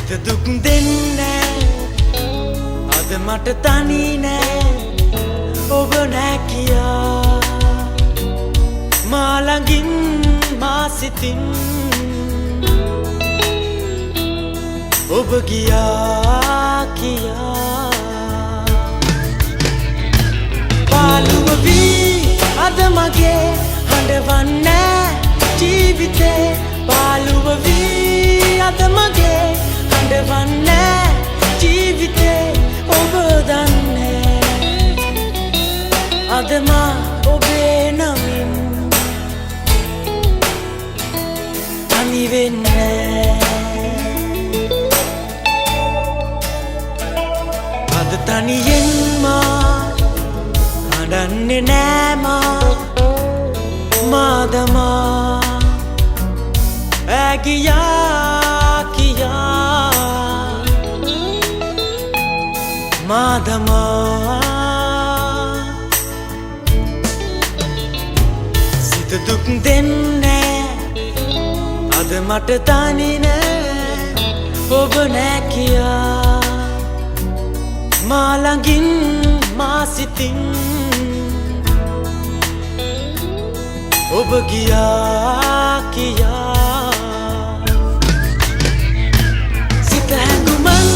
සිත දුක් දෙන්නේ අද මට තනි නෑ ඔබ නෑ කියා මා ළඟින් මා සිතින් ඔබ ගියා කියා පාළුව වී අද මගේ හඬවන්නේ ජීවිතේ පාළුව වී අද මගේ හඬවන්නේ ජීවිතේ ඔබ දන්නේ අද මා ඔබේ නමින් තනි වෙන්නේ අද තනියෙන් මා හඬන්නේ නෑ මාදමා ඇගියා කියා මාදමා සිත දුක් දෙන්නේ අද මට තනි නෑ ඔබ නෑ කියා මා ළඟින් මා සිතින් ඔබ ගියා කියා සිත හැඟුමන්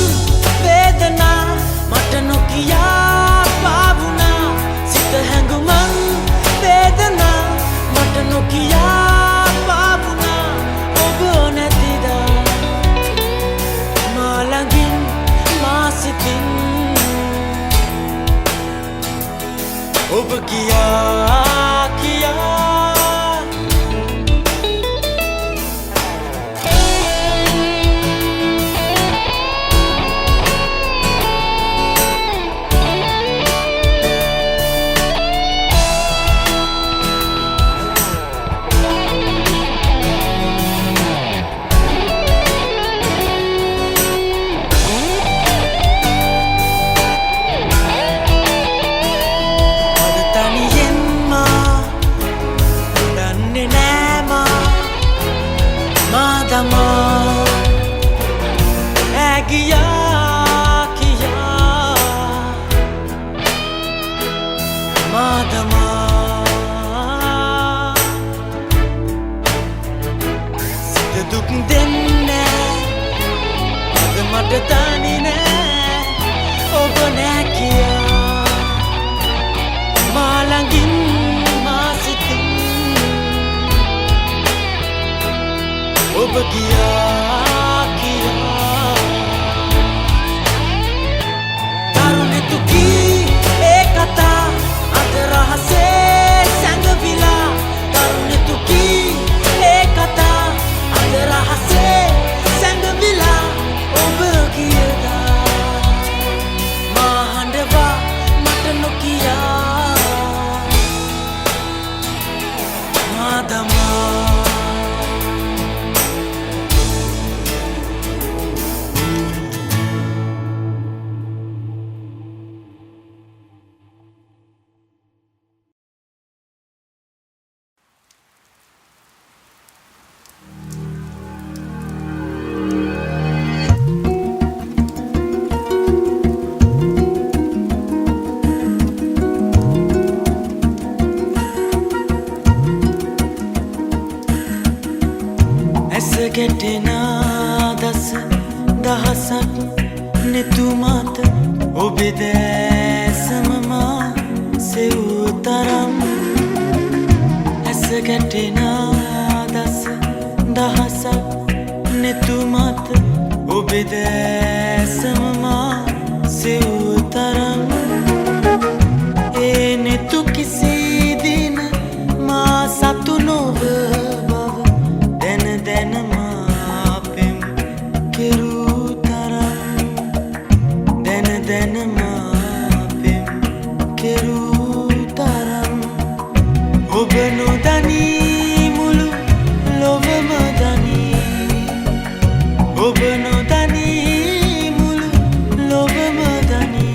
වේදනා මට නොකියා පාවුනා සිත හැඟුමන් වේදනා මට නොකියා පාවුනා ඔබ නැතිදා මා ළඟින් මා සිතින් ඔබ ගියා කියා ඇගියා කියා මාදමා සිත දුක් දෙන්නේ අද මට තනි නෑ ඔබ නෑ කියා මා ළඟින් මා සිතින් ඔබ ගියා කියා තරුණෙතුකී ඒ කතා අද රහසේ සැඟවිලා තරුණෙතුකී ඒ කතා අද රහසේ සැඟවිලා ඔබ ගියදා මා හඬවා මට නොකියා මාදමා ගැටෙන දස දහසක් නෙතුමත ඔබේ දැසම මා සෙවූ තරම් ඇස ගැටෙන දස දහසක් නෙතුමත ඔබේ දැසම මා සෙවූ තරම් ඒ නෙතු කිසි දින මා සතු නොව ඔබ නොදනී මුළු ලොවම දනී ඔබ නොදනී මුළු ලොවම දනී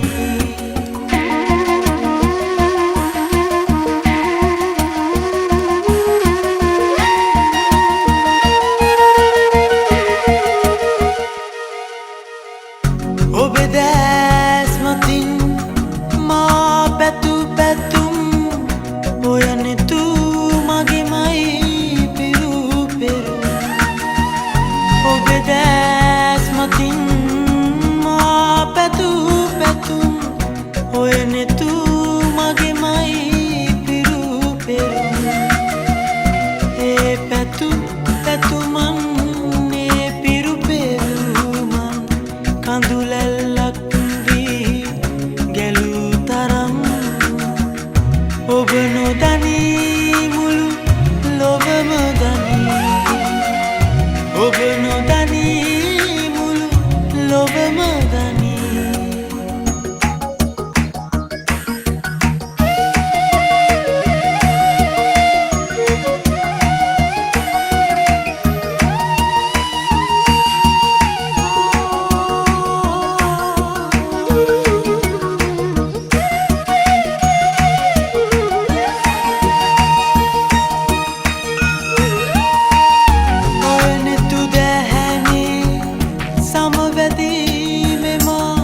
සමවැදීමෙමා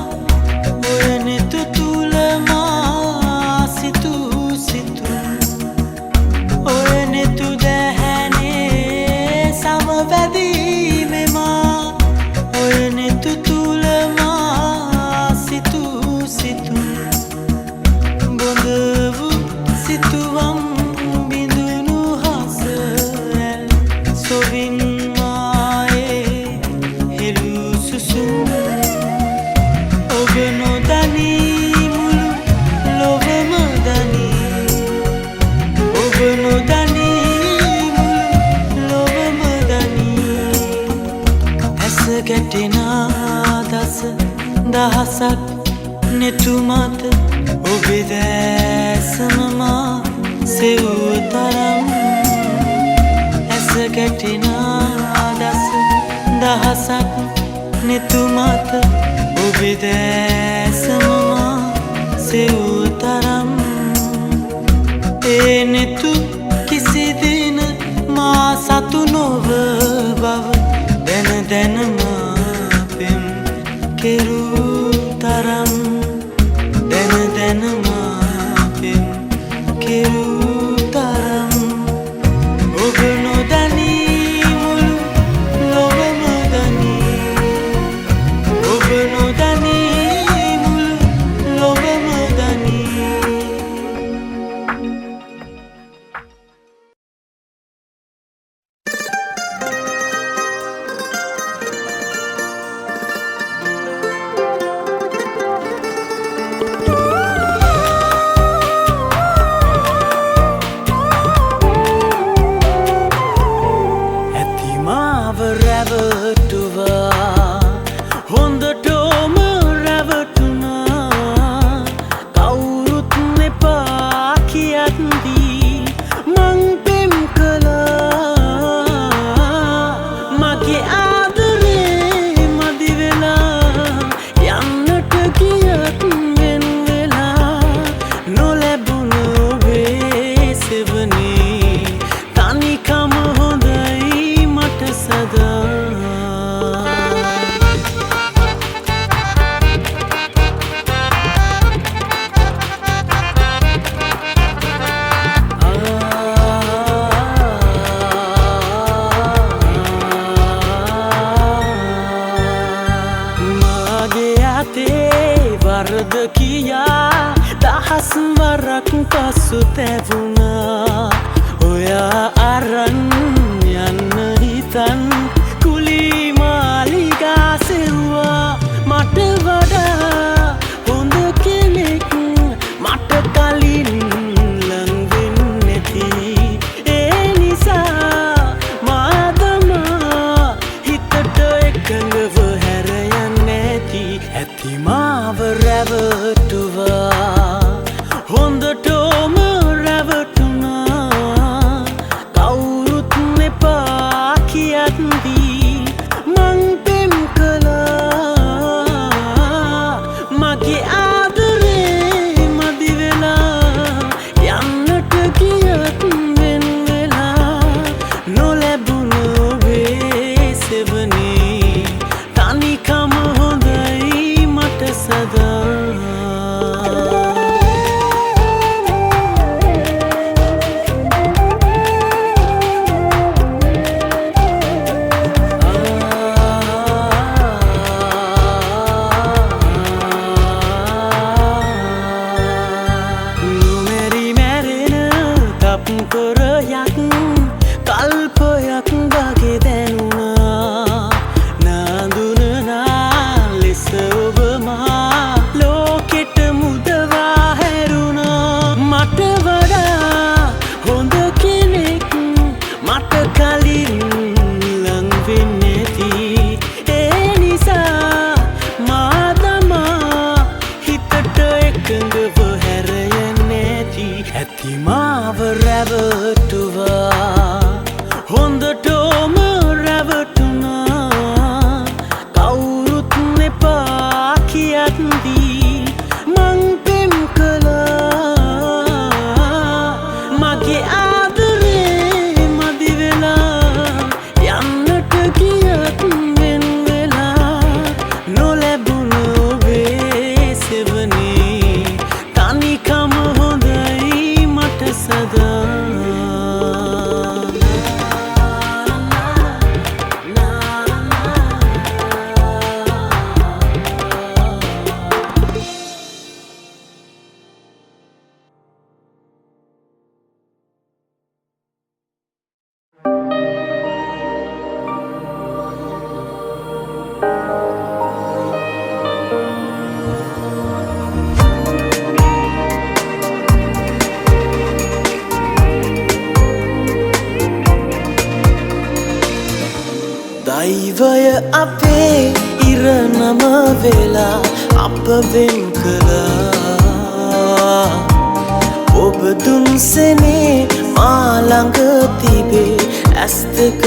ඔය නෙතු තුළමා සිතු සිතු ඔය නෙතු දැහැනේ සමවැදීමෙමා ඔය නෙතු තුළමා සිතු සිතු බොඳ වූ සිතුවම් බිඳුණු හසල් සොවින් මායේ හෙළු සුසුම් ඔබ නොදනී මුළු ලොවම දනී ඔබ නොදනී මුළු ලොවම දනී ඇස ගැටෙන දස දහසක් නෙතු මත ඔබේ දැසමමා සෙවූ තරම් ඇස ගැටෙන දස දහසක් නෙතු මත ඔබේ දැසමමා සෙවූ තරම් ඒ නෙතු කිසි දින මා සතු නොව බව දැන දැනමා පෙම් කෙරූ තරම් දැන දැනමා පෙම් කෙරූ තරම් ඔබ නොදනී මුළු ලොවම දනී ඔබ නොදනී මුළු ලොවම දනී ඇතිමාව රැවටුවා හොඳටම රැවටුනා කවුරුත් එපා කියද්දී මං පෙම් කළා මගේ ආදරේ මදි වෙලා යන්නට ගියත් වෙන වෙලා නොලැබුණ ඔබේ සෙවනේ තනිකම හොඳයි මට සදා මගේ අතේ වරද කියා දහස් වරක් පසුතැවුණා ඔයා අරන් යන්න හිතන් කුලී මාලිගා සෙව්වා මට වඩා හොඳ කෙනෙක් මට කලින් ලං වෙන්නේ නැති ඒ නිසා මාදමා හිතට එකඟව හැර යන්නේ නැති ඇතිමාව රැවටුවා හොඳටම රැවටුනා කවුරුත් එපා කියද්දී මං පෙම් කළා මගේ ආදරේ මදි වෙලා යන්නට ගියත් වෙන වෙලා නොලැබුණ ඔබේ සෙවනේ තනිකම හොඳයි මට සදා අපේ ඉරණම වෙලා අප වෙන් කළා ඔබ දුන්සනේ මා ළඟ තිබේ ඇස් දෙක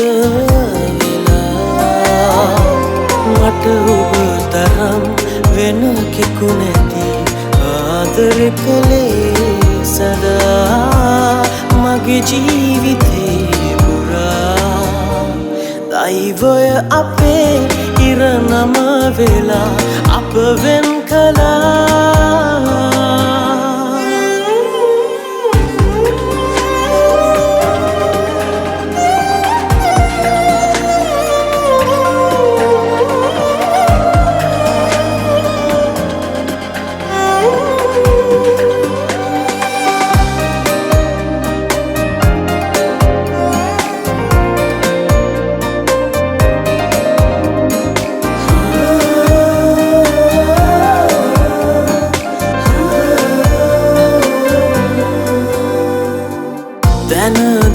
වෙලා මට ඔබ තරම් වෙන කෙකු නැති ආදර කළේ සදා මගේ ජීවිතේ පුරා දෛවය අපේ ඉරණම වෙලා අප වෙන් කළා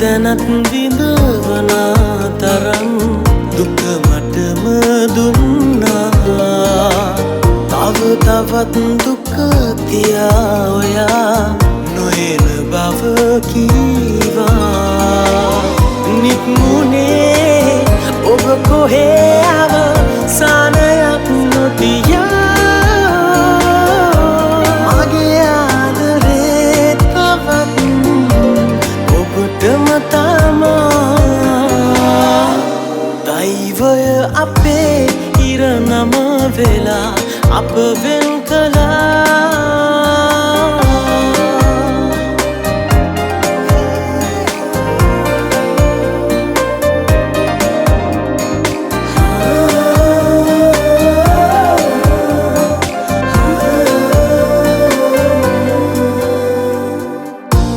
දැනත් විඳවන තරම් දුක මටම දුන්නා තව තවත් දුක තියා ඔයා නොයන බව කීවා නික්මුනේ ඔබ කොහේ අවසානයක් නොතියා මගේ ආදරේ තවත් ඔබටම දෛවය අපේ ඉරණම වෙලා අප වෙන් කළා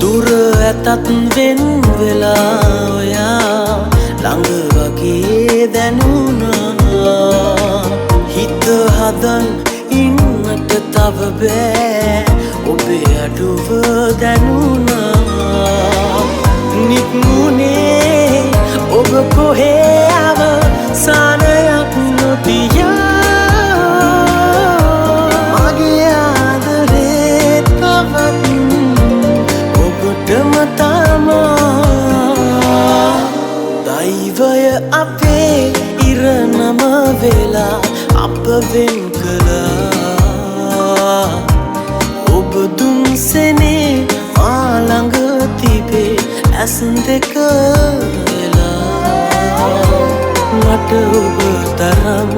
දුර ඇතත් වෙන් වෙලා ඔයා ළඟ වගේ දැනුණා හිත හදන් ඉන්නට තව බෑ ඔබේ අඩුව දැනුණා නික්මුනේ ඔබ කොහේ අවසානයක් නොතියා මගේ ආදරේ තවත් ඔබටම දෛවය අපේ ඉරණම වෙලා අප වෙන් කළා ඔබ දුන්සනේ මා ළඟ තිබේ ඇස් දෙක වෙලා මට ඔබ තරම්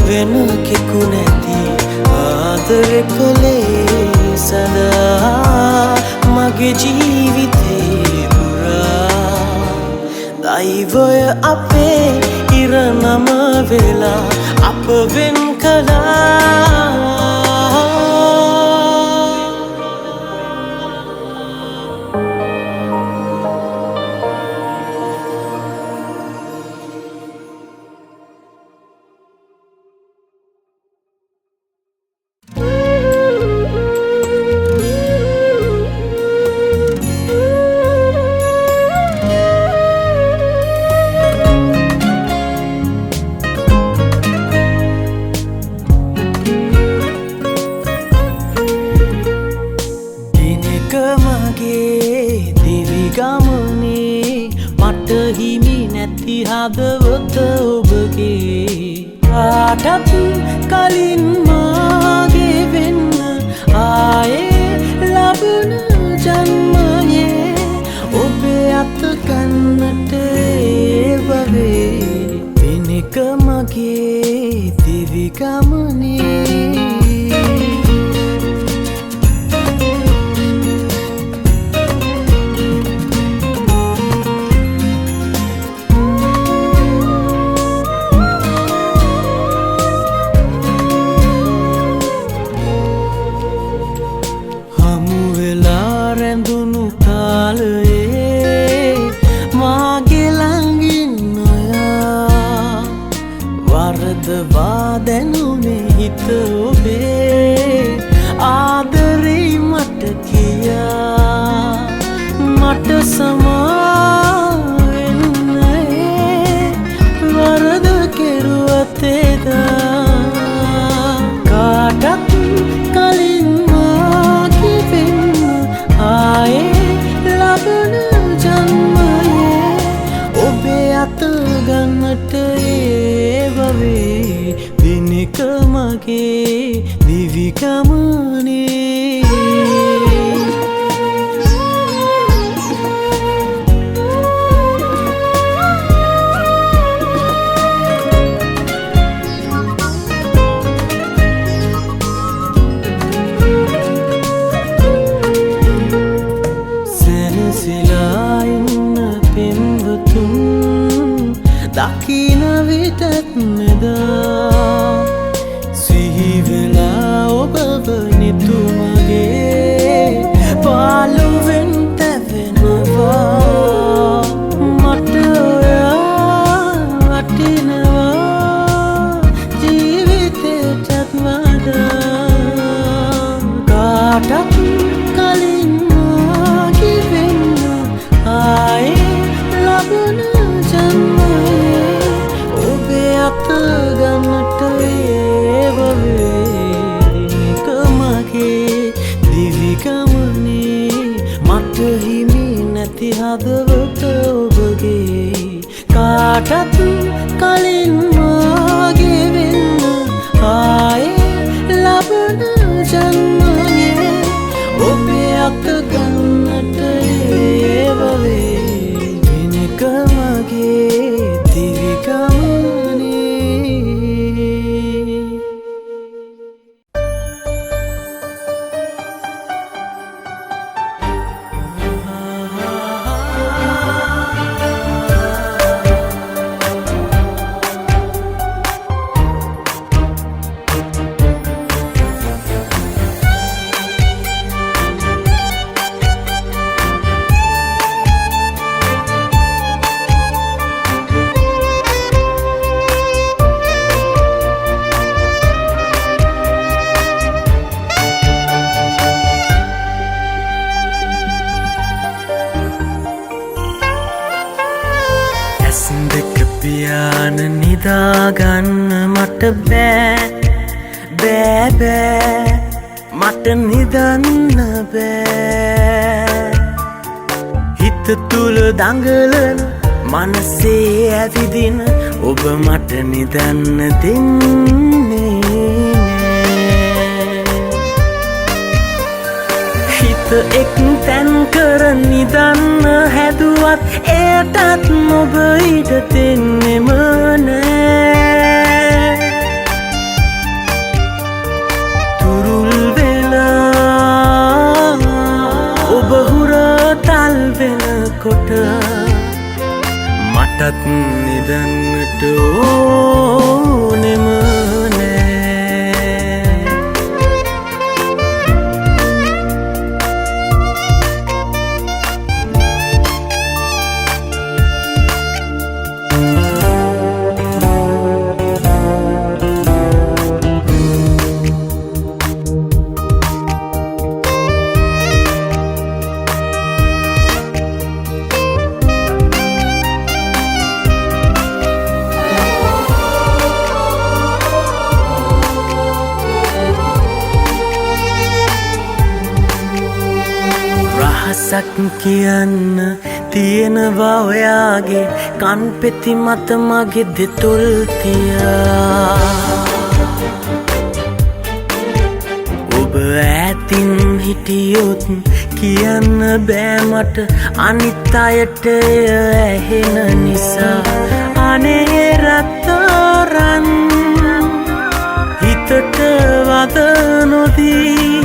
වෙන කෙකු නැති ආදර කළේ සදා මගේ ජීවිතේ දෛවය අපේ ඉරණම වෙලා අප වෙන් කළා හදවත ඔබගේ කාටත් කලින් මාගේ වෙන්න ආයේ ලබන ජන්මයේ ඔබේ අත ගන්නට වගේ දිනක මගේ දිවි ගමනේ දැනුනේ හිත ඔබේ ආදරේ මට කියා මට සමා වෙන්නේ වරද කෙරුවතේ මගේ දිවි ගමනේ සැනසීලා ඉන්න පෙම්වතුන් දකින විටත් මෙදා සිහිවෙලා ඔබව නිතුමගේ පාළුවෙන් තැවෙනවා මට ඔයා වටිනවා ජීවිතේටත් වඩා කාටත් කලින් මාගේ වෙන්න ආයේ ලබන ජන්මයේ ඔබේ අත ගන්නට ඒවවේක මගේ දිවි ගමනේ මට හිමි නැති හදවත ඔබගේ කාටත් කලින් මාගේ වෙන්න ආයේ ලබන ජන්මයේ ඔබේ අත ගන්නට ඒවවේක මගේ දිවි ගමනේ දෙක පියාන නිදාගන්න මට බෑ මට නිදන්න බෑ හිත තුල දඟලන මනසේ ඇවිදින ඔබ මට නිදන්න දෙන්නේ හිත එක් තැන් කර නිදන්න හැදුවත් එයටත් ඔබ ඉඩ දෙන්නෙම නෑ තුරුල් වෙලා ඔබ හුරතල් වෙනකොට මටත් නිදන්නට ඕනෙම රහසක් කියන්න තියෙනවා ඔයාගේ කන් පෙති මත මගේ දෙතොල් තියා ඔබ ඈතින් හිටියොත් කියන්න බෑ මට අනිත් අයට ඇහෙන නිසා අනේ රත්තරන් හිතට වද නොදී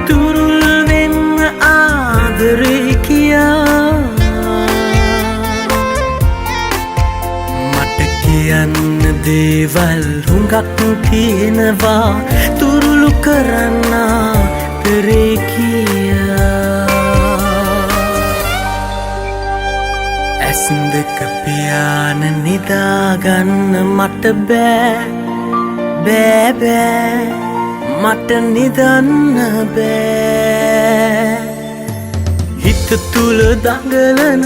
තුරුල් වෙන්න ආදරේ කියා මට කියන්න දේවල් හුඟක් තියෙනවා තුරුළු කරන්න ආදරේ කියා ඇස් දෙක පියාන නිදාගන්න මට බෑ මට නිදන්න බෑ හිත තුල දඟලන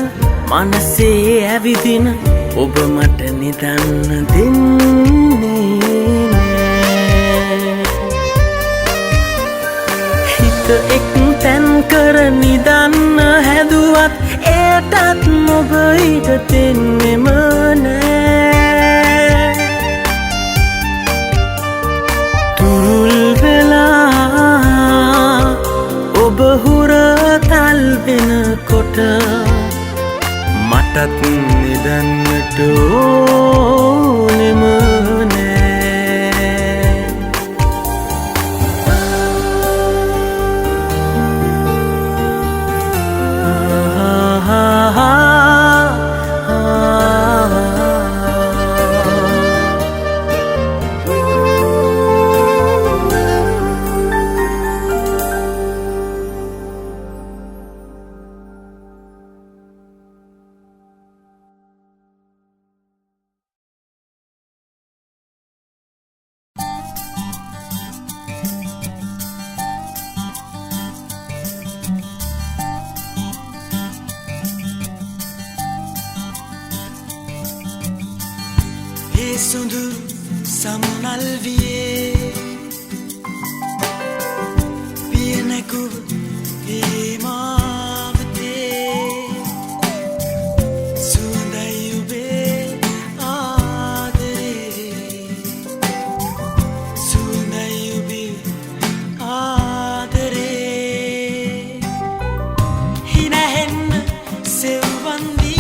මනසේ ඇවිදින ඔබ මට නිදන්න දෙන්නේ නෑ හිත එක් තැන් කර නිදන්න හැදුවත් එයටත් ඔබ ඉඩ දෙන්නෙම නෑ කොට මටත් නිදන්නට ඕනෙම සුදු සමනල් වියේ පියනකුව මාවතේ සුවඳයි ඔබේ ආදරේ සුවඳයි ඔබේ ආදරේ හිනහෙන්න සෙව්වන්දියේ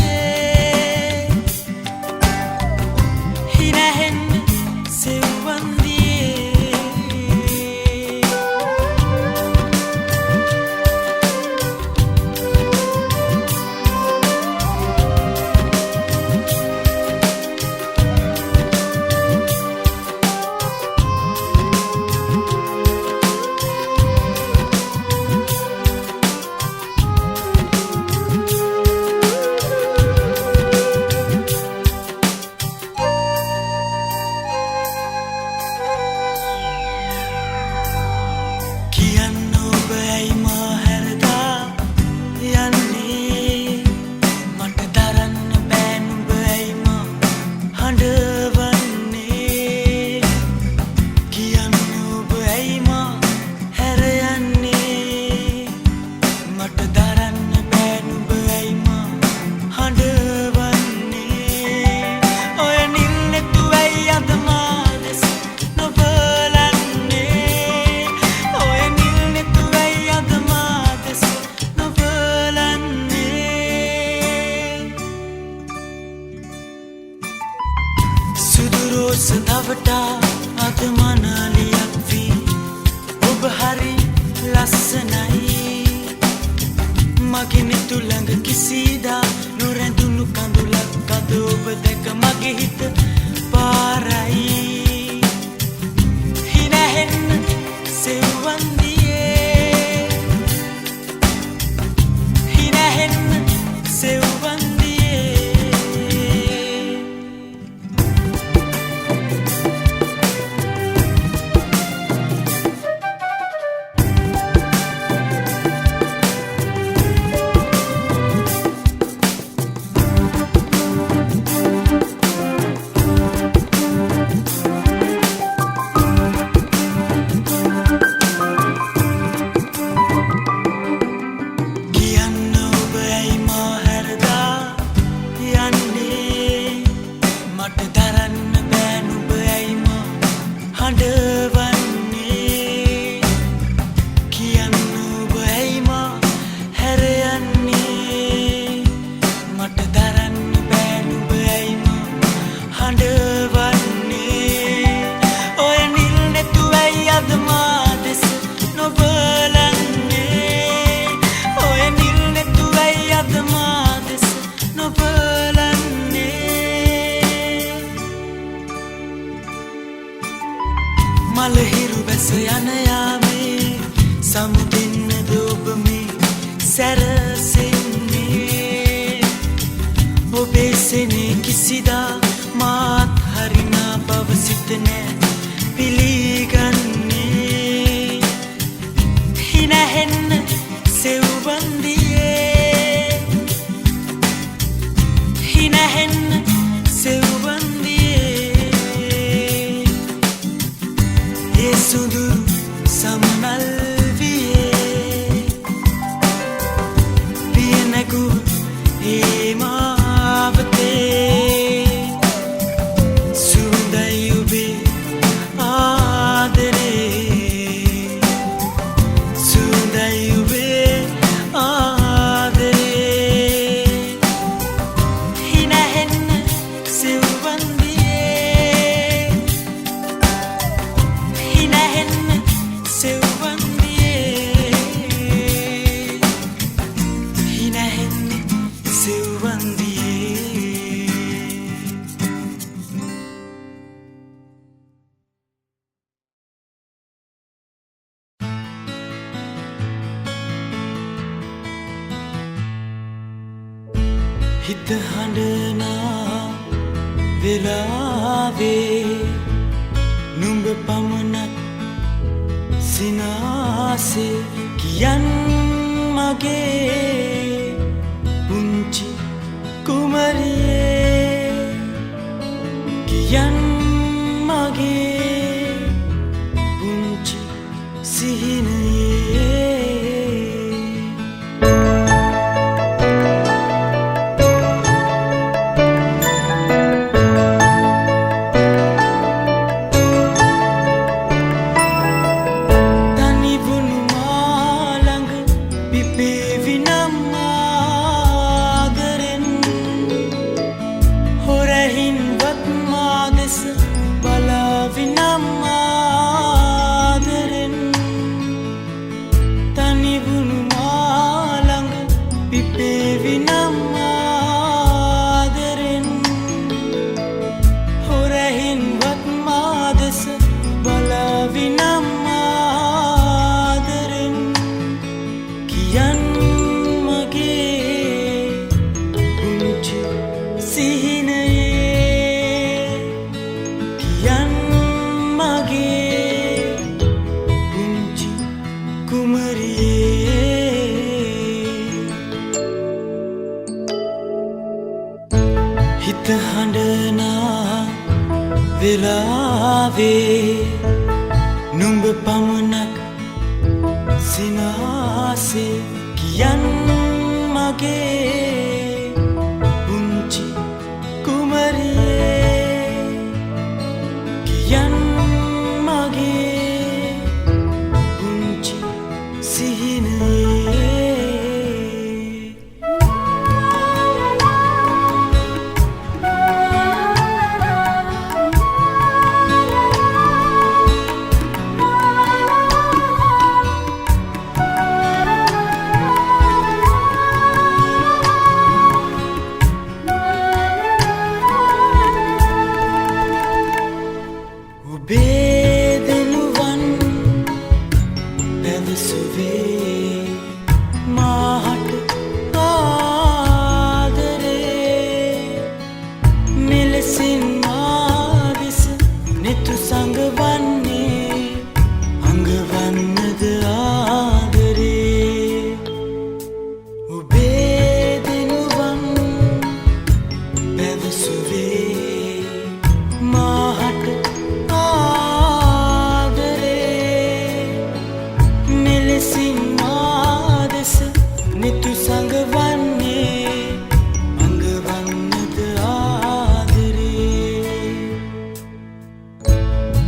සදවටා අද මනලියක් වී ඔබ හරි ලස්සනයි මගේ නිතු ළඟ කිසිදා නොරැඳුණු කඳුලක් අද ඔබ දැක මගේ හිත පාරයි හිනහෙන්න සෙව්වන්දියේ හිනහෙන්න සෙව්වන්දියේ මලහිරු බැස යන යාමේ සමුදින්නද ඔබ මේ සැරසෙන්නේ ඔබේ සෙනේ කිසිදා මාත් හරිනා බව සිත නෑ පිළිගන්නේ හිනහෙන්න සෙව්වන්දියේ හිනහෙන්න සෙව්වන්දියේ සුදු සමනල් වියේ පියනකුව මාවතේ සුවඳයි ඔබේ ආදරේ සුවඳයි ඔබේ ආදරේ හිත හඬනා වෙලාවේ නුඹ පමණක් සිනාසේ කියන් මගේ පුංචි කුමරියේ කියන් මගේ පුංචි සිහිනයේ හිත හඬනා වෙලාවේ නුඹ පමණක් සිනාසේ කියන් මගේ පුංචි කුමරියේ කියන් මගේ පුංචි සිහිනයේ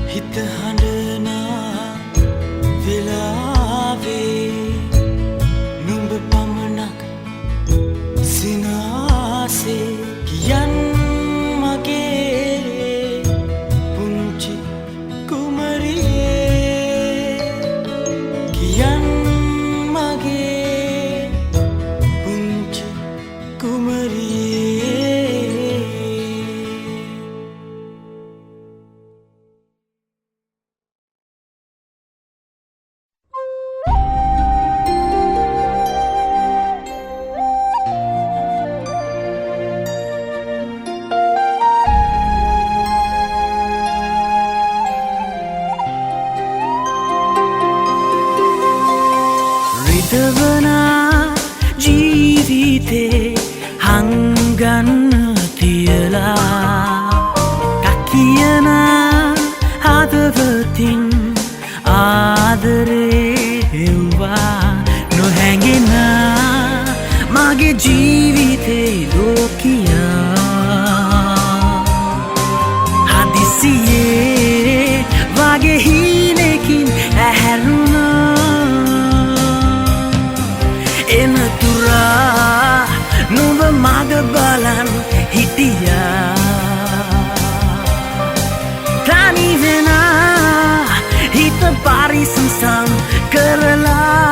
හිත හඬනා වෙලාවේ නුඹ පමණක් සිනාසේ කියන් මගේ පුංචි කුමරියේ කියන් මගේ පුංචි කුමරියේ රිදවනා ජීවිතේ හංගන්න තියලා කකියන හදවතින් ආදරේ හෙව්වා නොහැඟෙන මගේ ජීවිතේ ලෝකියා හදිසියේ වගේ හීනකින් ඇහැරුණා එනතුරා නුඹ මග බලන් හිටියා තනි වෙනා හිත පරිසම් කරලා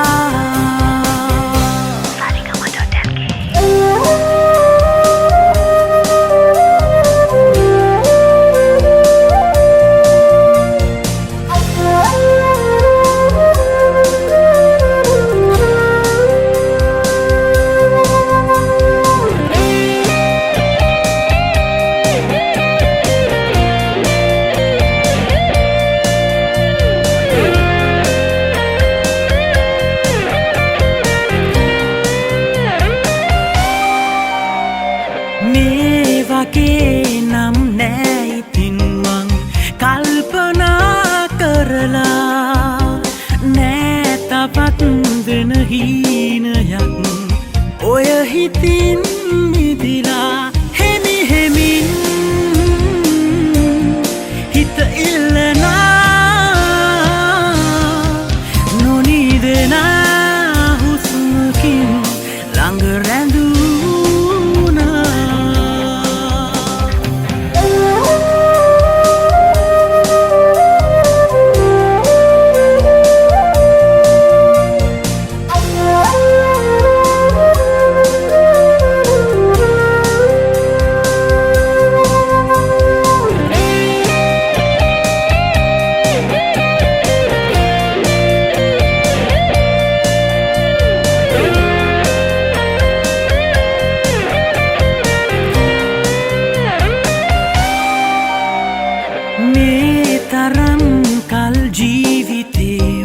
කරලා නෑ තපත් වෙන හීනයක් ඔය හිතින් මිදිලා හෙමි හෙමින් හිත ඉල්ලනා නොනිදෙනා හුස්මකින් ළඟ රැඳුනා මේ තරම් කල් ජීවිතේ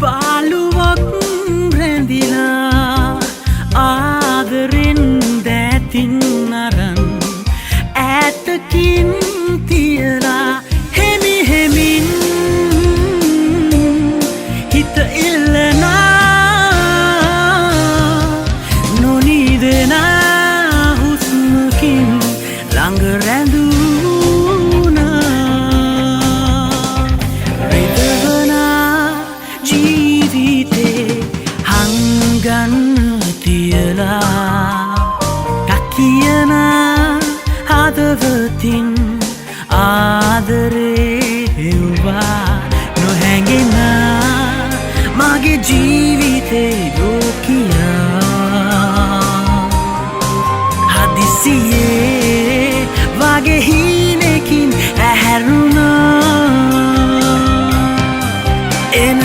පාළුවක් රැඳිලා ආදරෙන් දැතින් අරන් ඈතකින් තියලා හෙමි හෙමින් හිත ඉල්ලනා නොනිදෙනා හුස්මකින් ළඟ රැඳුනා ජීවිතේ හංගන්න තියලා කකියන හදවතින් ආදරේ හෙව්වා නොහැඟෙන මගේ ජීවිතේ ලෝකියා හදිසියේ වගේ හීනකින් ඇහැරුණා එන